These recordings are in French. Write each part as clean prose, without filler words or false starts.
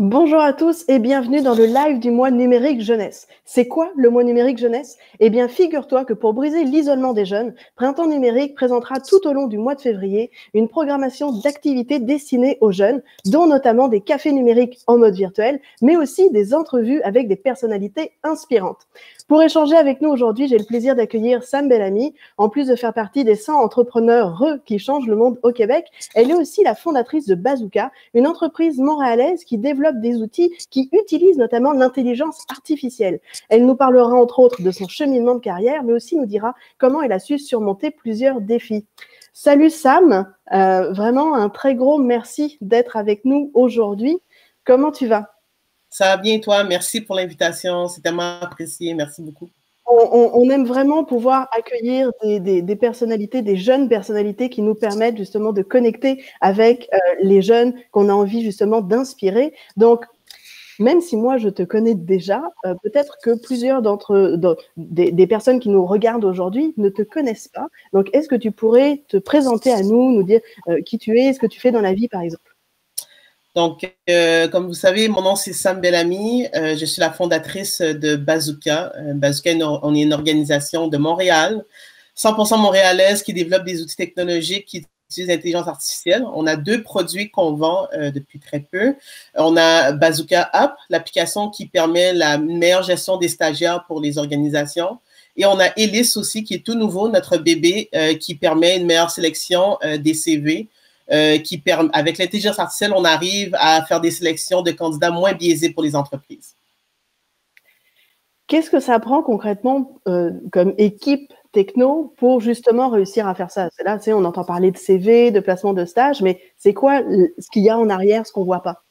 Bonjour à tous et bienvenue dans le live du mois numérique jeunesse. C'est quoi le mois numérique jeunesse? Eh bien, figure-toi que pour briser l'isolement des jeunes, Printemps numérique présentera tout au long du mois de février une programmation d'activités destinées aux jeunes, dont notamment des cafés numériques en mode virtuel, mais aussi des entrevues avec des personnalités inspirantes. Pour échanger avec nous aujourd'hui, j'ai le plaisir d'accueillir Sam Bellamy. En plus de faire partie des 100 entrepreneurs qui changent le monde au Québec, elle est aussi la fondatrice de Bazooka, une entreprise montréalaise qui développe des outils qui utilisent notamment l'intelligence artificielle. Elle nous parlera entre autres de son cheminement de carrière, mais aussi nous dira comment elle a su surmonter plusieurs défis. Salut Sam, vraiment un très gros merci d'être avec nous aujourd'hui. Comment tu vas? Ça va bien, toi? Merci pour l'invitation. C'est tellement apprécié. Merci beaucoup. On aime vraiment pouvoir accueillir des personnalités, des jeunes personnalités qui nous permettent justement de connecter avec les jeunes qu'on a envie justement d'inspirer. Donc, même si moi je te connais déjà, peut-être que plusieurs des personnes qui nous regardent aujourd'hui ne te connaissent pas. Donc, est-ce que tu pourrais te présenter à nous dire qui tu es, ce que tu fais dans la vie, par exemple? Donc, comme vous savez, mon nom c'est Sam Bellamy. Je suis la fondatrice de Bazooka. Bazooka, on est une organisation de Montréal, 100% montréalaise qui développe des outils technologiques qui utilisent l'intelligence artificielle. On a deux produits qu'on vend depuis très peu. On a Bazooka App, l'application qui permet la meilleure gestion des stagiaires pour les organisations. Et on a Elis aussi, qui est tout nouveau, notre bébé, qui permet une meilleure sélection des CV. Avec l'intelligence artificielle, on arrive à faire des sélections de candidats moins biaisés pour les entreprises. Qu'est-ce que ça prend concrètement comme équipe techno pour justement réussir à faire ça? Là, tu sais, on entend parler de CV, de placement de stage, mais c'est quoi ce qu'il y a en arrière, ce qu'on ne voit pas?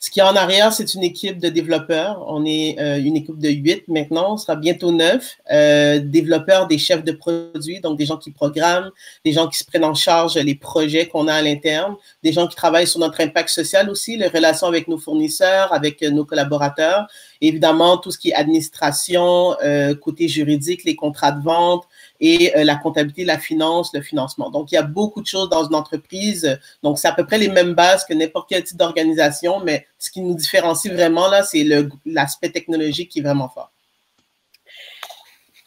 Ce qu'il y a en arrière, c'est une équipe de développeurs. On est une équipe de 8 maintenant, on sera bientôt 9. Développeurs, des chefs de produits, donc des gens qui programment, des gens qui se prennent en charge les projets qu'on a à l'interne, des gens qui travaillent sur notre impact social aussi, les relations avec nos fournisseurs, avec nos collaborateurs. Évidemment, tout ce qui est administration, côté juridique, les contrats de vente et la comptabilité, la finance, le financement. Donc, il y a beaucoup de choses dans une entreprise. Donc, c'est à peu près les mêmes bases que n'importe quel type d'organisation, mais ce qui nous différencie vraiment, là, c'est l'aspect technologique qui est vraiment fort.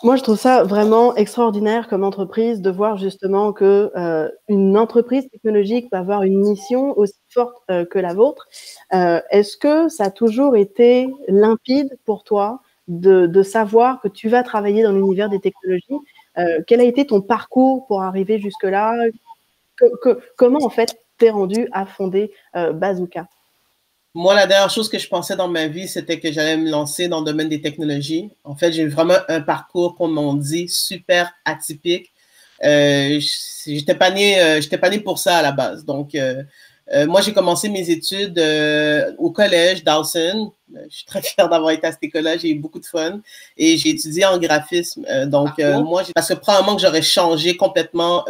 Moi, je trouve ça vraiment extraordinaire comme entreprise de voir justement que une entreprise technologique peut avoir une mission aussi forte que la vôtre. Est-ce que ça a toujours été limpide pour toi de savoir que tu vas travailler dans l'univers des technologies? Quel a été ton parcours pour arriver jusque-là? Comment, en fait, t'es rendu à fonder Bazooka? Moi, la dernière chose que je pensais dans ma vie, c'était que j'allais me lancer dans le domaine des technologies. En fait, j'ai vraiment un parcours, comme on dit, super atypique. J'étais pas né pour ça à la base. Donc, moi, j'ai commencé mes études au collège Dawson. Je suis très fière d'avoir été à cette école-là. J'ai eu beaucoup de fun. Et j'ai étudié en graphisme. Moi, parce que probablement que j'aurais changé complètement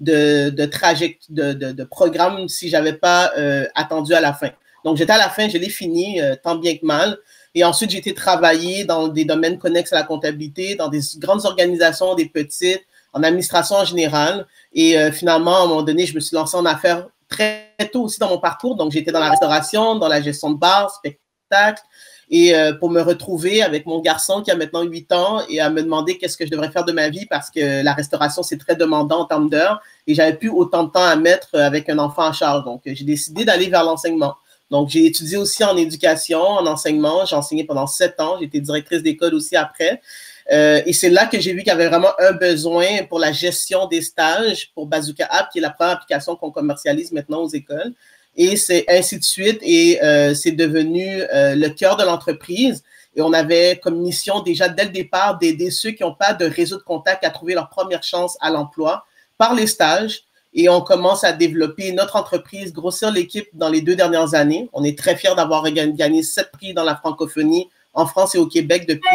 de programme si j'avais pas attendu à la fin. Donc, j'étais à la fin, je l'ai fini, tant bien que mal. Et ensuite, j'ai été travailler dans des domaines connexes à la comptabilité, dans des grandes organisations, des petites, en administration en général. Et finalement, à un moment donné, je me suis lancée en affaires très tôt aussi dans mon parcours. Donc, j'étais dans la restauration, dans la gestion de bars, spectacles. Et pour me retrouver avec mon garçon qui a maintenant 8 ans et à me demander qu'est-ce que je devrais faire de ma vie parce que la restauration, c'est très demandant en termes d'heures. Et j'avais plus autant de temps à mettre avec un enfant à charge. Donc, j'ai décidé d'aller vers l'enseignement. Donc, j'ai étudié aussi en éducation, en enseignement. J'ai enseigné pendant 7 ans. J'ai été directrice d'école aussi après. Et c'est là que j'ai vu qu'il y avait vraiment un besoin pour la gestion des stages pour Bazooka App, qui est la première application qu'on commercialise maintenant aux écoles. Et c'est ainsi de suite. Et c'est devenu le cœur de l'entreprise. Et on avait comme mission déjà dès le départ d'aider ceux qui n'ont pas de réseau de contact à trouver leur première chance à l'emploi par les stages. Et on commence à développer notre entreprise, grossir l'équipe dans les 2 dernières années. On est très fiers d'avoir gagné 7 prix dans la francophonie en France et au Québec depuis.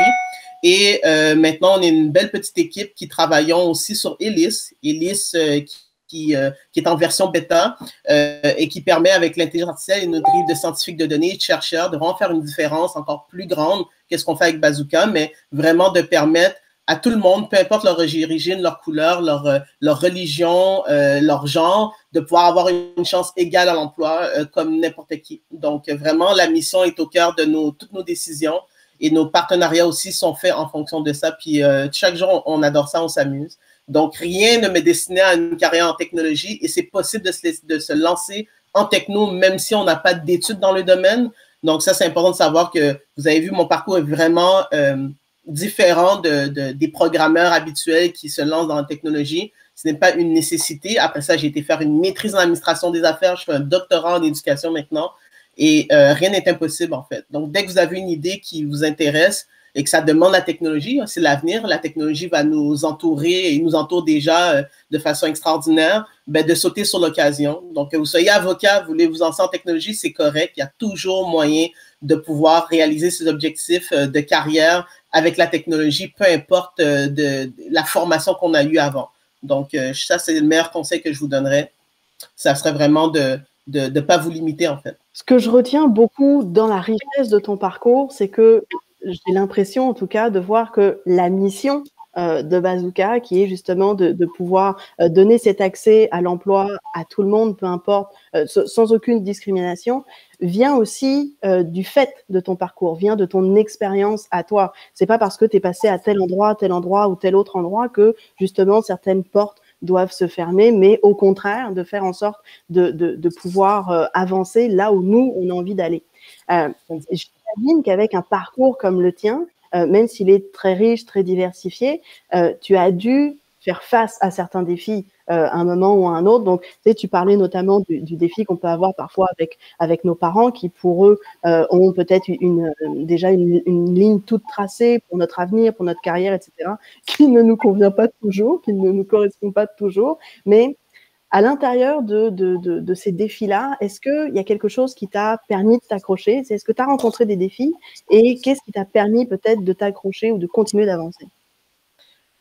Et maintenant, on est une belle petite équipe qui travaillons aussi sur Elis. Elis qui est en version bêta et qui permet avec l'intelligence artificielle et notre grille de scientifiques de données et de chercheurs de vraiment faire une différence encore plus grande qu'est-ce qu'on fait avec Bazooka, mais vraiment de permettre à tout le monde, peu importe leur origine, leur couleur, leur religion, leur genre, de pouvoir avoir une chance égale à l'emploi comme n'importe qui. Donc, vraiment, la mission est au cœur de toutes nos décisions et nos partenariats aussi sont faits en fonction de ça. Puis, chaque jour, on adore ça, on s'amuse. Donc, rien ne me destinait à une carrière en technologie et c'est possible de se lancer en techno, même si on n'a pas d'études dans le domaine. Donc, ça, c'est important de savoir que vous avez vu, mon parcours est vraiment différent des programmeurs habituels qui se lancent dans la technologie. Ce n'est pas une nécessité. Après ça, j'ai été faire une maîtrise en administration des affaires. Je fais un doctorat en éducation maintenant. Et rien n'est impossible, en fait. Donc, dès que vous avez une idée qui vous intéresse et que ça demande la technologie, c'est l'avenir. La technologie va nous entourer et nous entoure déjà de façon extraordinaire, ben, de sauter sur l'occasion. Donc, que vous soyez avocat, vous voulez vous lancer en technologie, c'est correct. Il y a toujours moyen de pouvoir réaliser ses objectifs de carrière avec la technologie, peu importe de la formation qu'on a eue avant. Donc, ça, c'est le meilleur conseil que je vous donnerais. Ça serait vraiment de ne pas vous limiter, en fait. Ce que je retiens beaucoup dans la richesse de ton parcours, c'est que j'ai l'impression, en tout cas, de voir que la mission de Bazooka, qui est justement de pouvoir donner cet accès à l'emploi à tout le monde, peu importe, sans aucune discrimination, vient aussi du fait de ton parcours, vient de ton expérience à toi. C'est pas parce que tu es passé à tel endroit ou tel autre endroit que justement certaines portes doivent se fermer, mais au contraire, de faire en sorte de pouvoir avancer là où nous, on a envie d'aller. J'imagine qu'avec un parcours comme le tien, même s'il est très riche, très diversifié, tu as dû faire face à certains défis à un moment ou à un autre. Donc, tu sais, tu parlais notamment du défi qu'on peut avoir parfois avec nos parents qui, pour eux, ont peut-être déjà une ligne toute tracée pour notre avenir, pour notre carrière, etc., qui ne nous convient pas toujours, qui ne nous correspond pas toujours. Mais à l'intérieur de ces défis-là, est-ce qu'il y a quelque chose qui t'a permis de t'accrocher? Est-ce que tu as rencontré des défis et qu'est-ce qui t'a permis peut-être de t'accrocher ou de continuer d'avancer?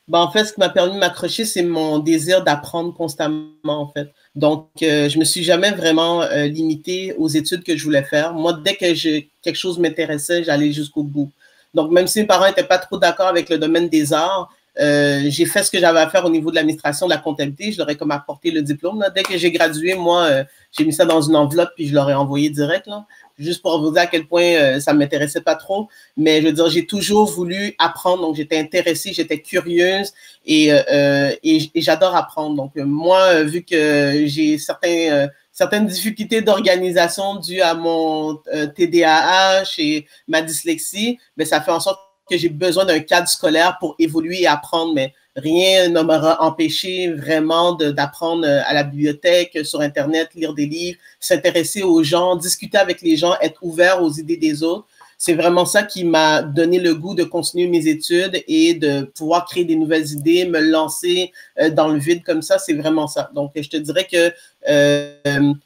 Ben, en fait, ce qui m'a permis de m'accrocher, c'est mon désir d'apprendre constamment, en fait. Donc, je me suis jamais vraiment limitée aux études que je voulais faire. Moi, dès que quelque chose m'intéressait, j'allais jusqu'au bout. Donc, même si mes parents n'étaient pas trop d'accord avec le domaine des arts, j'ai fait ce que j'avais à faire au niveau de l'administration, de la comptabilité. Je leur ai comme apporté le diplôme. Là. Dès que j'ai gradué, moi, j'ai mis ça dans une enveloppe puis je leur ai envoyé direct, là, juste pour vous dire à quel point ça ne m'intéressait pas trop. Mais je veux dire, j'ai toujours voulu apprendre. Donc, j'étais intéressée, j'étais curieuse et j'adore apprendre. Donc, moi, vu que j'ai certaines difficultés d'organisation dues à mon TDAH et ma dyslexie, ben, ça fait en sorte que j'ai besoin d'un cadre scolaire pour évoluer et apprendre, mais rien ne m'aura empêché vraiment d'apprendre à la bibliothèque, sur Internet, lire des livres, s'intéresser aux gens, discuter avec les gens, être ouvert aux idées des autres. C'est vraiment ça qui m'a donné le goût de continuer mes études et de pouvoir créer des nouvelles idées, me lancer dans le vide comme ça, c'est vraiment ça. Donc, je te dirais que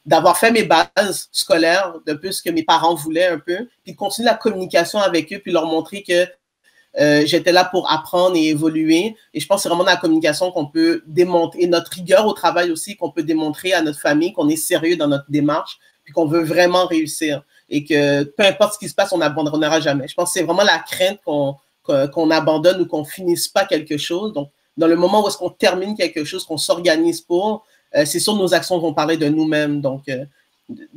d'avoir fait mes bases scolaires, de peu ce que mes parents voulaient un peu, puis de continuer la communication avec eux, puis leur montrer que j'étais là pour apprendre et évoluer. Et je pense que c'est vraiment dans la communication qu'on peut démontrer, et notre rigueur au travail aussi, qu'on peut démontrer à notre famille qu'on est sérieux dans notre démarche, puis qu'on veut vraiment réussir. Et que peu importe ce qui se passe, on n'abandonnera jamais. Je pense que c'est vraiment la crainte qu'on abandonne ou qu'on finisse pas quelque chose. Donc, dans le moment où est-ce qu'on termine quelque chose, qu'on s'organise pour, c'est sûr que nos actions vont parler de nous-mêmes. Donc, de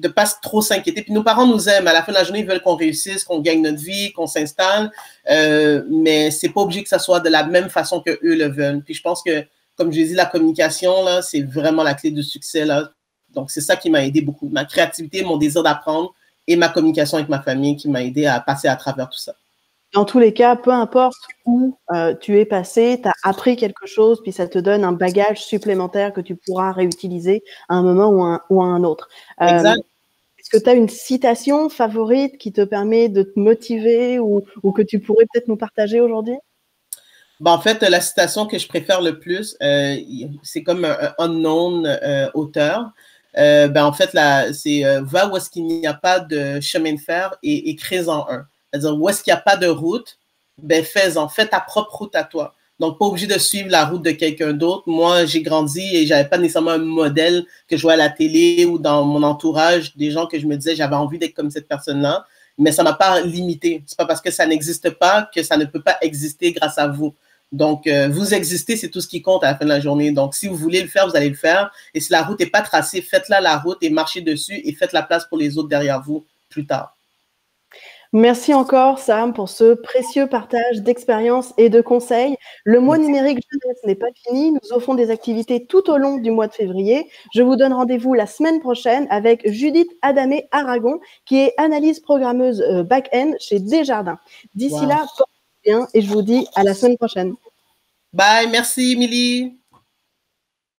ne pas trop s'inquiéter. Puis nos parents nous aiment. À la fin de la journée, ils veulent qu'on réussisse, qu'on gagne notre vie, qu'on s'installe. Mais c'est pas obligé que ça soit de la même façon que eux le veulent. Puis je pense que, comme je l'ai dit, la communication, là, c'est vraiment la clé du succès, là. Donc, c'est ça qui m'a aidé beaucoup. Ma créativité, mon désir d'apprendre et ma communication avec ma famille qui m'a aidé à passer à travers tout ça. Dans tous les cas, peu importe où tu es passé, tu as appris quelque chose, puis ça te donne un bagage supplémentaire que tu pourras réutiliser à un moment ou à un autre. Exact. Est-ce que tu as une citation favorite qui te permet de te motiver ou que tu pourrais peut-être nous partager aujourd'hui? Ben, en fait, la citation que je préfère le plus, c'est comme un unknown auteur. Ben, en fait, c'est va où est-ce qu'il n'y a pas de chemin de fer et crée-en un. C'est-à-dire, où est-ce qu'il n'y a pas de route, ben fais-en, fais ta propre route à toi. Donc, pas obligé de suivre la route de quelqu'un d'autre. Moi, j'ai grandi et j'avais pas nécessairement un modèle que je voyais à la télé ou dans mon entourage, des gens que je me disais, j'avais envie d'être comme cette personne-là, mais ça m'a pas limité. C'est pas parce que ça n'existe pas que ça ne peut pas exister grâce à vous. Donc, vous existez, c'est tout ce qui compte à la fin de la journée. Donc, si vous voulez le faire, vous allez le faire. Et si la route n'est pas tracée, faites-la la route et marchez dessus et faites la place pour les autres derrière vous plus tard. Merci encore, Sam, pour ce précieux partage d'expériences et de conseils. Le mois numérique jeunesse n'est pas fini. Nous offrons des activités tout au long du mois de février. Je vous donne rendez-vous la semaine prochaine avec Judith Adamé-Aragon, qui est analyse programmeuse back-end chez Desjardins. D'ici là, portez-vous bien et je vous dis à la semaine prochaine. Bye, merci, Émilie.